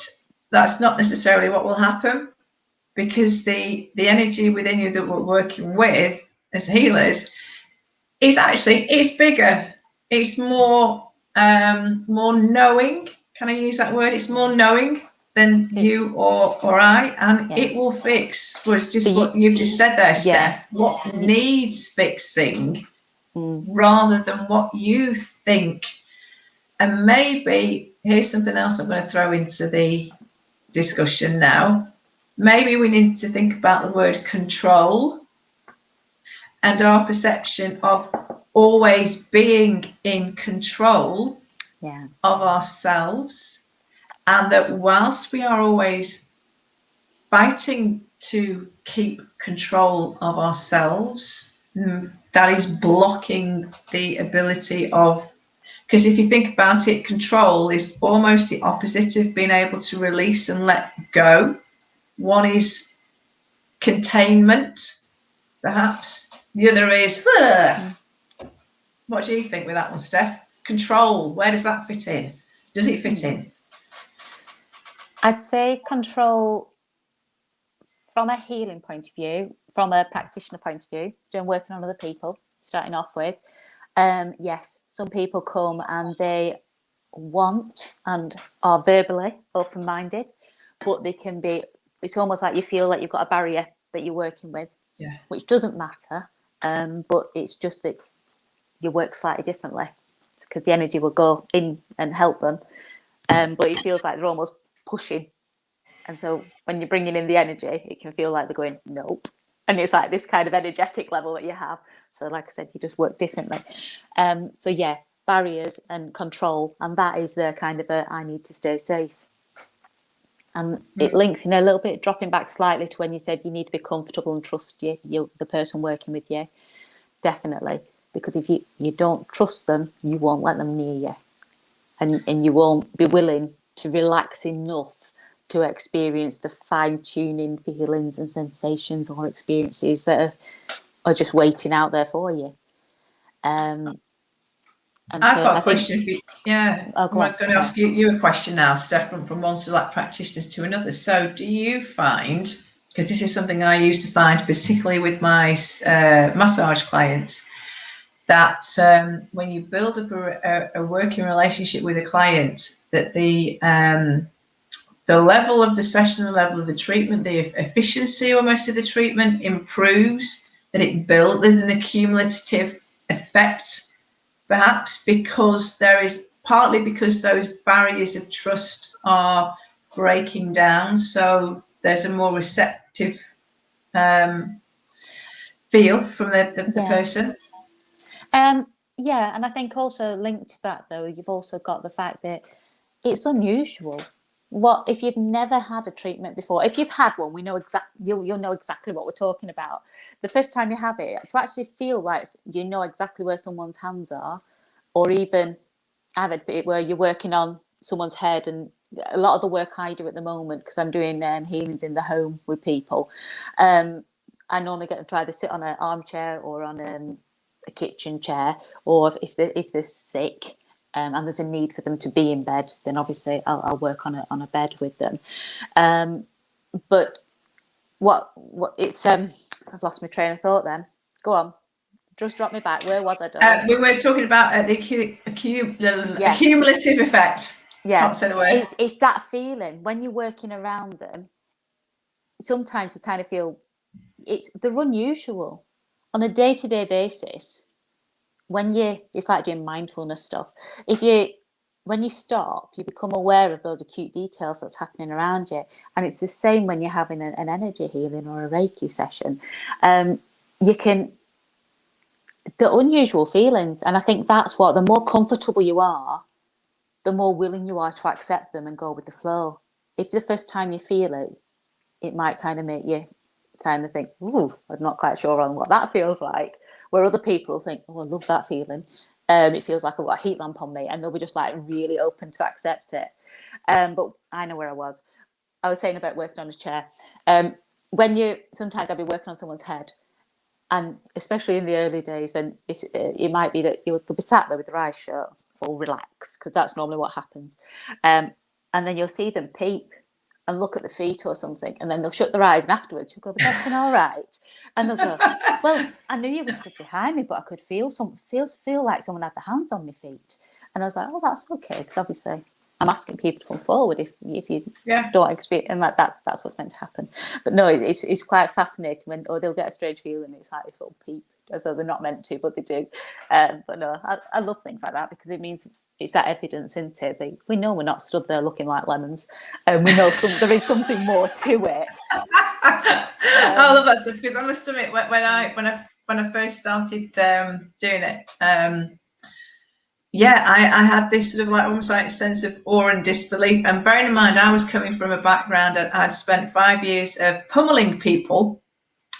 that's not necessarily what will happen, because the energy within you that we're working with as healers is bigger. It's more knowing. Can I use that word? It's more knowing than you or I, and it will fix. Was just what you've just said there, Steph. What needs fixing, rather than what you think. And maybe here's something else I'm going to throw into the discussion now. Maybe we need to think about the word control and our perception of always being in control of ourselves, and that whilst we are always fighting to keep control of ourselves, that is blocking the ability of, because if you think about it, control is almost the opposite of being able to release and let go. One is containment, perhaps. The other is, what do you think with that one, Steph? Control, where does that fit in? Does it fit in? I'd say control from a healing point of view, from a practitioner point of view, doing working on other people, starting off with. Yes, some people come and they want and are verbally open-minded, but they can be, it's almost like you feel like you've got a barrier that you're working with, which doesn't matter, but it's just that you work slightly differently, because the energy will go in and help them, but it feels like they're almost pushing. And so when you're bringing in the energy, it can feel like they're going, nope. And it's like this kind of energetic level that you have. So like I said, you just work differently. So yeah, barriers and control. And that is the kind of I need to stay safe. And it links in a little bit, dropping back slightly to when you said you need to be comfortable and trust the person working with you. Definitely. Because if you don't trust them, you won't let them near you. And you won't be willing to relax enough to experience the fine-tuning feelings and sensations or experiences that are just waiting out there for you. And I've got a question for you. Yeah, I'm going to ask you a question now, Steph, from one select practitioner to another. So do you find, because this is something I used to find, particularly with my massage clients, that when you build up a working relationship with a client, that the level of the session, the level of the treatment, the efficiency almost of the treatment improves, that it builds, there's an accumulative effect, perhaps because those barriers of trust are breaking down. So there's a more receptive feel from the person. Yeah, and I think also linked to that, though, you've also got the fact that it's unusual what if you've never had a treatment before? If you've had one, we know you'll know exactly what we're talking about. The first time you have it, to actually feel like you know exactly where someone's hands are, or even have it where you're working on someone's head. And a lot of the work I do at the moment, because I'm doing healings in the home with people, I normally get them to either sit on an armchair or on a kitchen chair, or if they're sick. And there's a need for them to be in bed, then obviously I'll work on a bed with them. But what it's I've lost my train of thought. Then go on, just drop me back. Where was I, Dawn? We were talking about the accumulative effect. Yeah, can't say the word. It's that feeling when you're working around them. Sometimes you kind of feel they're unusual on a day-to-day basis. It's like doing mindfulness stuff. When you stop, you become aware of those acute details that's happening around you. And it's the same when you're having an energy healing or a Reiki session. The unusual feelings. And I think that's what, the more comfortable you are, the more willing you are to accept them and go with the flow. If the first time you feel it, it might kind of make you kind of think, ooh, I'm not quite sure on what that feels like. Where other people think, oh, I love that feeling. It feels like I've got a heat lamp on me, and they'll be just like really open to accept it. But I know where I was. I was saying about working on a chair. Sometimes I'll be working on someone's head, and especially in the early days, when it might be that they'll be sat there with their eyes shut, all relaxed, because that's normally what happens. And then you'll see them peep and look at the feet or something, and then they'll shut their eyes, and afterwards you'll go, "Is everything all right?" And they'll go, "Well, I knew you were stood behind me, but I could feel like someone had their hands on my feet." And I was like, "Oh, that's okay," because obviously I'm asking people to come forward if you don't experience, and that's what's meant to happen. But no, it's quite fascinating or they'll get a strange feeling. It's like this little peep, as though they're not meant to, but they do. But no, I love things like that, because it means it's that evidence, isn't it? We know we're not stood there looking like lemons, and we know there is something more to it. I love that stuff, because I must admit, when I first started doing it, I had this sort of like almost like sense of awe and disbelief. And bearing in mind, I was coming from a background that I'd spent 5 years of pummeling people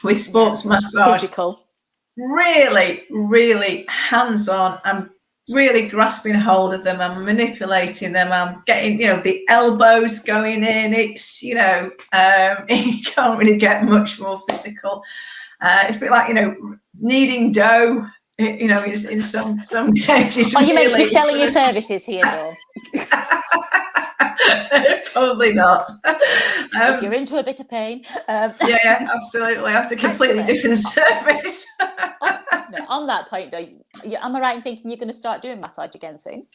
with sports massage, physical, really, really hands-on. I'm really grasping hold of them. I'm manipulating them. I'm getting, the elbows going in. It's, you can't really get much more physical. It's a bit like, kneading dough. In some cases. Are you meant to be selling your services here, Dawn? Probably not. If you're into a bit of pain. Yeah, absolutely. That's a completely different service. On that point, though, am I right in thinking you're going to start doing massage again soon?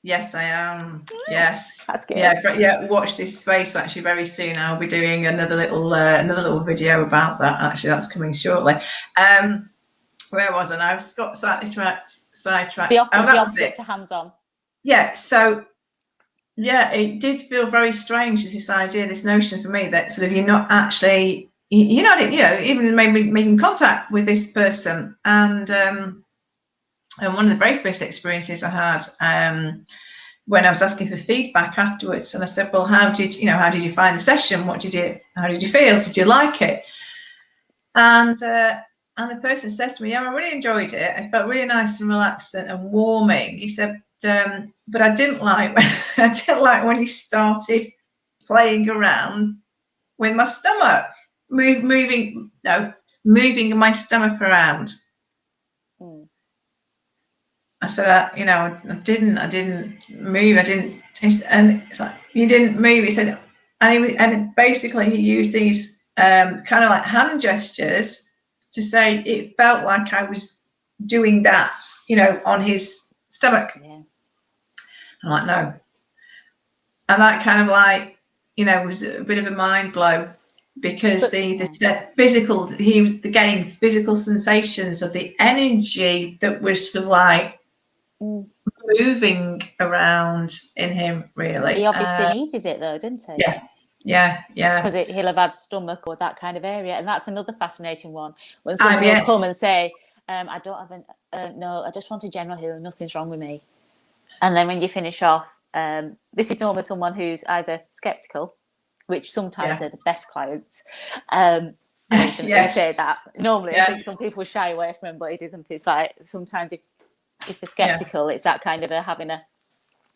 Yes, I am. Yes, that's good. Yeah. Watch this space. Actually, very soon I'll be doing another little video about that. Actually, that's coming shortly. Where was I now? I've got sidetracked. The opposite to hands-on. Yeah. So, it did feel very strange, this idea, this notion for me that sort of you're not actually, you're not, even maybe making contact with this person. And one of the very first experiences I had, when I was asking for feedback afterwards, and I said, "Well, how did you find the session? How did you feel? Did you like it?" And the person says to me, "Yeah, I really enjoyed it. I felt really nice and relaxed and warming." He said, "But I didn't like when you started playing around with my stomach, moving my stomach around." I said, I didn't move. I didn't. And it's like, "You didn't move." He said, and basically he used these kind of like hand gestures to say it felt like I was doing that, on his stomach. Yeah. I'm like, no. And that kind of like, was a bit of a mind blow, because the physical, he was getting physical sensations of the energy that was sort of like moving around in him, really. He obviously needed it though, didn't he? Yeah. Because he'll have had stomach or that kind of area, and that's another fascinating one. When someone will come and say, "I don't have no, I just want a general healing. Nothing's wrong with me." And then when you finish off, This is normally someone who's either skeptical, which sometimes are the best clients. I was going to say that. Normally, I think some people shy away from them, but it isn't. It's like sometimes if they're skeptical, it's that kind of having a.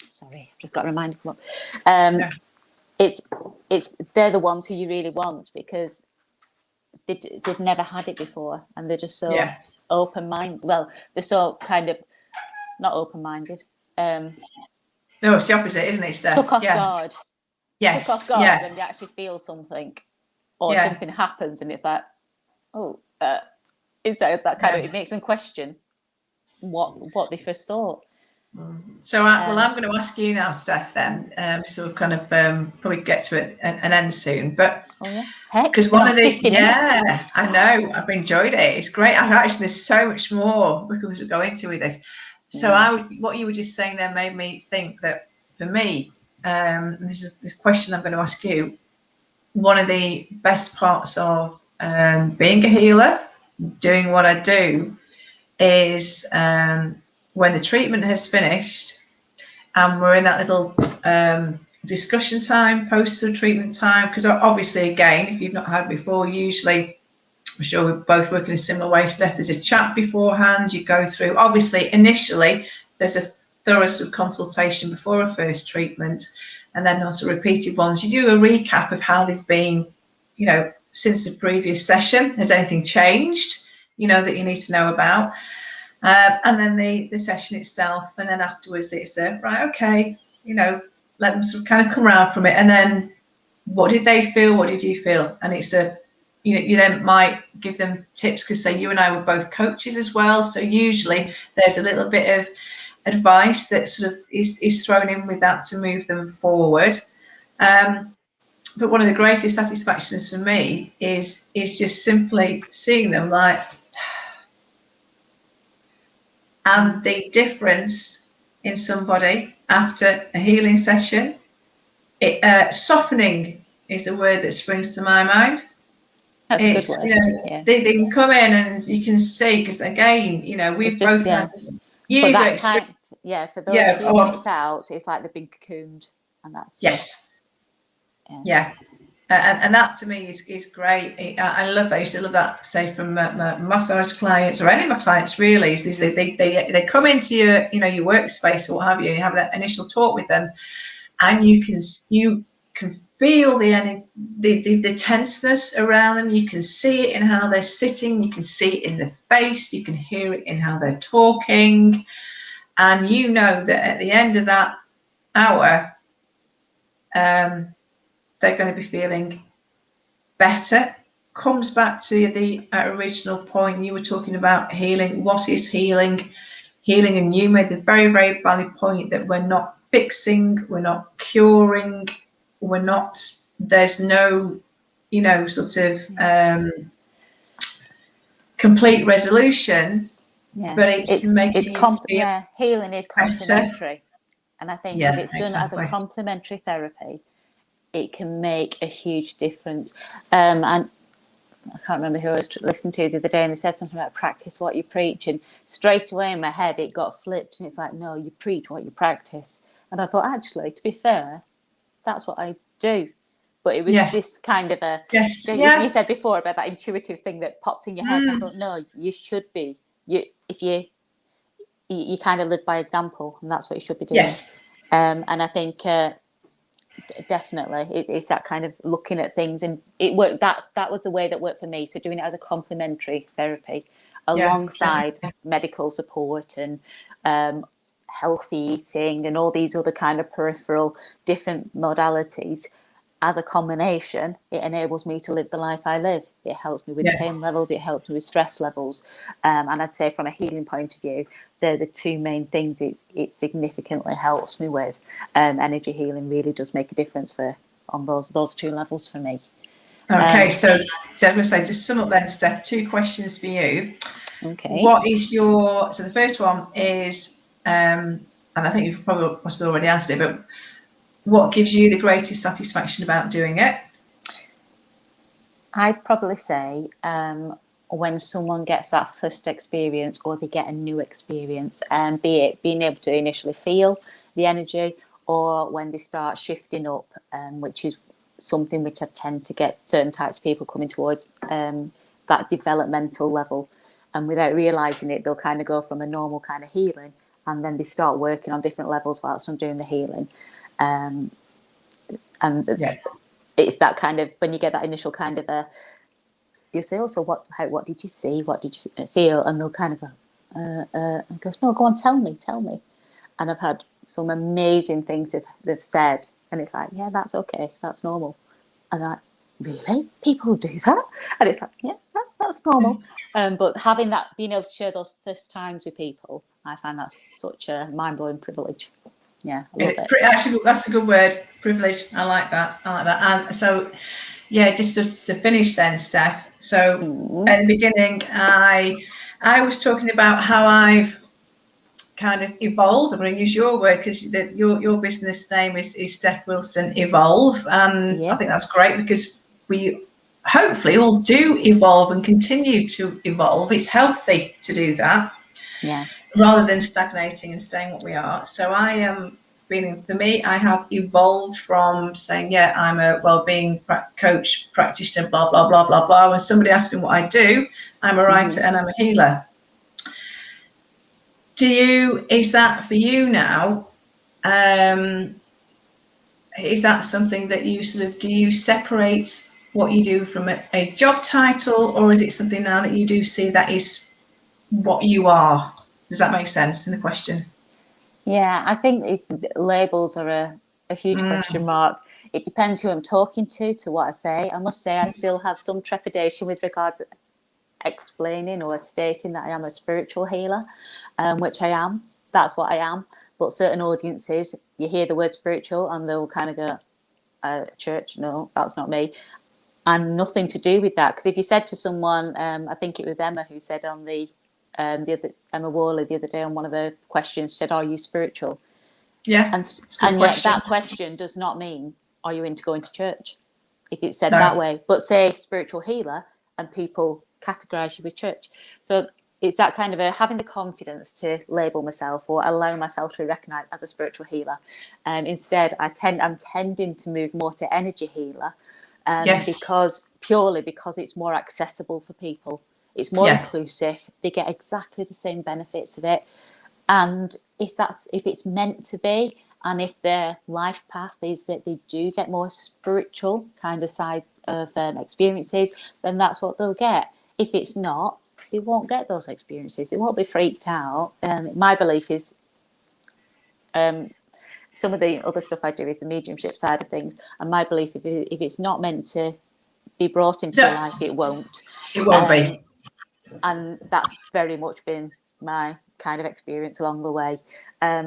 Sorry, I've just got a reminder come up. It's they're the ones who you really want because they've never had it before, and they're just so open-minded. Well, they're so kind of not open-minded. No, it's the opposite, isn't it, Steph? Took off guard. Yes. Took off guard when they actually feel something, or something happens, and it's like, oh, it's that kind of. It makes them question what they first thought. So, well, I'm going to ask you now, Steph. Then, so we'll kind of probably get to an end soon. But because one of the I know I've enjoyed it. It's great. There's so much more we could go into with this. So, what you were just saying there made me think that for me, this question I'm going to ask you. One of the best parts of being a healer, doing what I do, is when the treatment has finished and we're in that little discussion time, post the treatment time, because obviously, again, if you've not had before, usually, I'm sure we're both working in a similar way, Steph, there's a chat beforehand, you go through, obviously, initially, there's a thorough consultation before a first treatment, and then also repeated ones. You do a recap of how they've been, since the previous session. Has anything changed, that you need to know about? And then the session itself, and then afterwards it's right, okay, let them sort of kind of come around from it, and then what did they feel? What did you feel? And it's you then might give them tips because say you and I were both coaches as well, so usually there's a little bit of advice that sort of is thrown in with that to move them forward. But one of the greatest satisfactions for me is just simply seeing them like. And the difference in somebody after a healing session, softening is the word that springs to my mind. That's a good word. They can come in and you can see, because again, we've both had years of experience. For those few minutes out, it's like they've been cocooned, and that's And that to me is great. I love that. I used to love that, say, from my massage clients or any of my clients, really. Is they come into your workspace or what have you, and you have that initial talk with them, and you can feel the tenseness around them. You can see it in how they're sitting. You can see it in their face. You can hear it in how they're talking, and you know that at the end of that hour, they're going to be feeling better. Comes back to the original point you were talking about, healing. What is healing? Healing, and you made the very, very valid point that we're not fixing, we're not curing, there's no, sort of complete resolution, but it's making healing is complementary. And I think if it's done as a complementary therapy, it can make a huge difference. And I can't remember who I was listening to the other day, and they said something about practice what you preach, and straight away in my head it got flipped, and it's like, no, you preach what you practice. And I thought, actually, to be fair, that's what I do. But it was this kind of you said before about that intuitive thing that pops in your head. I thought, no, you should be. If you kind of live by example, and that's what you should be doing. And I think definitely it's that kind of looking at things, and it worked. That was the way that worked for me. So doing it as a complementary therapy alongside medical support and healthy eating and all these other kind of peripheral different modalities. As a combination, it enables me to live the life I live. It helps me with pain levels, it helps me with stress levels. And I'd say from a healing point of view, they're the two main things it significantly helps me with. Energy healing really does make a difference on those two levels for me. Okay, so I'm going to say, just sum up then, Steph, two questions for you. Okay. What is so the first one is, and I think you've probably possibly already answered it, but what gives you the greatest satisfaction about doing it? I'd probably say when someone gets that first experience, or they get a new experience, be it being able to initially feel the energy, or when they start shifting up, which is something which I tend to get certain types of people coming towards that developmental level, and without realising it, they'll kind of go from a normal kind of healing, and then they start working on different levels whilst I'm doing the healing. And it's that kind of, when you get that initial kind of you say, oh, so what did you see? What did you feel? And they'll kind of go, and goes, no, go on, tell me. And I've had some amazing things they've said, and it's like, yeah, that's okay, that's normal. And I'm like, really? People do that? And it's like, yeah, that's normal. But having that, being able to share those first times with people, I find that's such a mind-blowing privilege. Yeah, I love it. Actually, that's a good word, privilege. I like that. And so, yeah, just to finish then, Steph. So at the beginning, I was talking about how I've kind of evolved. I'm going to use your word because your business name is Steph Wilson Evolve, and I think that's great because we hopefully all do evolve and continue to evolve. It's healthy to do that, rather than stagnating and staying what we are. So I am feeling, for me, I have evolved from saying, yeah, I'm a wellbeing coach, practitioner, blah blah blah blah blah. When somebody asks me what I do, I'm a writer and I'm a healer. Is that for you now? Is that something that you do you separate what you do from a job title, or is it something now that you do see that is what you are? Does that make sense in the question? Yeah, I think labels are a huge question mark. It depends who I'm talking to what I say. I must say I still have some trepidation with regards to explaining or stating that I am a spiritual healer, which I am. That's what I am. But certain audiences, you hear the word spiritual and they'll kind of go, church, no, that's not me. And nothing to do with that. Because if you said to someone, I think it was Emma who said on Emma Worley the other day on one of the questions, said, are you spiritual? Yeah. And yet that question does not mean, are you into going to church? If it's said that way. But say spiritual healer and people categorize you with church. So it's that kind of having the confidence to label myself or allow myself to be recognized as a spiritual healer. And instead, I'm tending to move more to energy healer, because it's more accessible for people. It's more inclusive. They get exactly the same benefits of it. And if it's meant to be, and if their life path is that they do get more spiritual kind of side of experiences, then that's what they'll get. If it's not, they won't get those experiences. They won't be freaked out. My belief is, some of the other stuff I do is the mediumship side of things. And my belief, if it's not meant to be brought into your life, it won't. It won't be. And that's very much been my kind of experience along the way.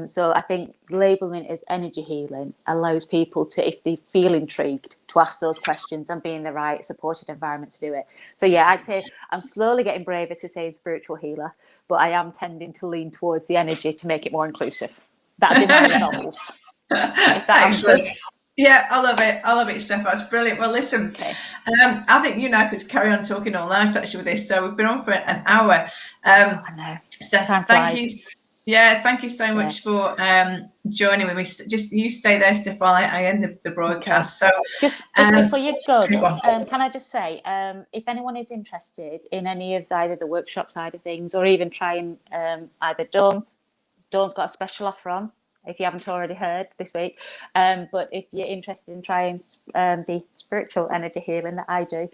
So I think labeling it as energy healing allows people to, if they feel intrigued, to ask those questions and be in the right supported environment to do it. So yeah, I'd say I'm slowly getting braver to saying spiritual healer, but I am tending to lean towards the energy to make it more inclusive. That'd be my evolve. If that answers. Yeah, I love it, Steph. That's brilliant. Well, listen, I think you and I could carry on talking all night actually with this. So we've been on for an hour. I know. Steph, thank you. Yeah, thank you so much for joining with me. Just you stay there, Steph, while I end the broadcast. Okay. So just before you go, can I just say, if anyone is interested in any of either the workshop side of things or even trying either Dawn's got a special offer on, if you haven't already heard this week. But if you're interested in trying the spiritual energy healing that I do,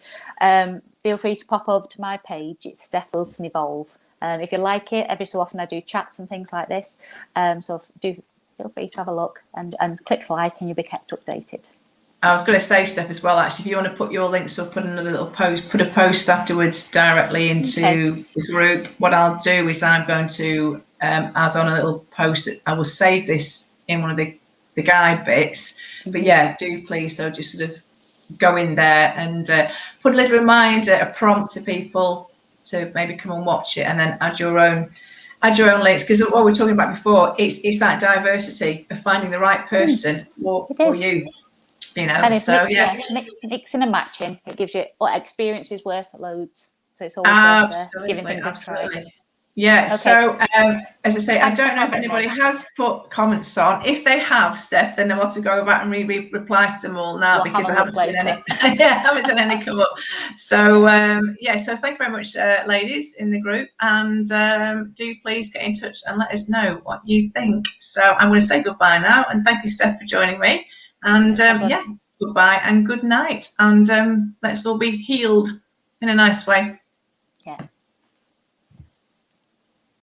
feel free to pop over to my page. It's Steph Wilson Evolve. If you like it, every so often I do chats and things like this. So do feel free to have a look and click like and you'll be kept updated. I was going to say, Steph, as well, actually, if you want to put your links up, put another little post, put a post afterwards directly into the group. What I'll do is I'm going to add on a little post that I will save this in one of the guide bits. But yeah, do please, so just sort of go in there and put a little reminder, a prompt to people to maybe come and watch it, and then add your own links, because what we were talking about before, it's that diversity of finding the right person for you. You know, and so mixing and matching, it gives you experience is worth loads. So it's always worth giving things a try. Yeah, Okay. so as I say, Thanks I for don't know if having anybody me. has put comments on. If they have, Steph, then I want to go back and reply to them all now, We'll because I have a haven't look seen any. later. Yeah, I haven't seen any come up. So yeah, so thank you very much, ladies in the group, and do please get in touch and let us know what you think. So I'm going to say goodbye now, and thank you, Steph, for joining me. And yeah, goodbye and good night, and let's all be healed in a nice way. Yeah.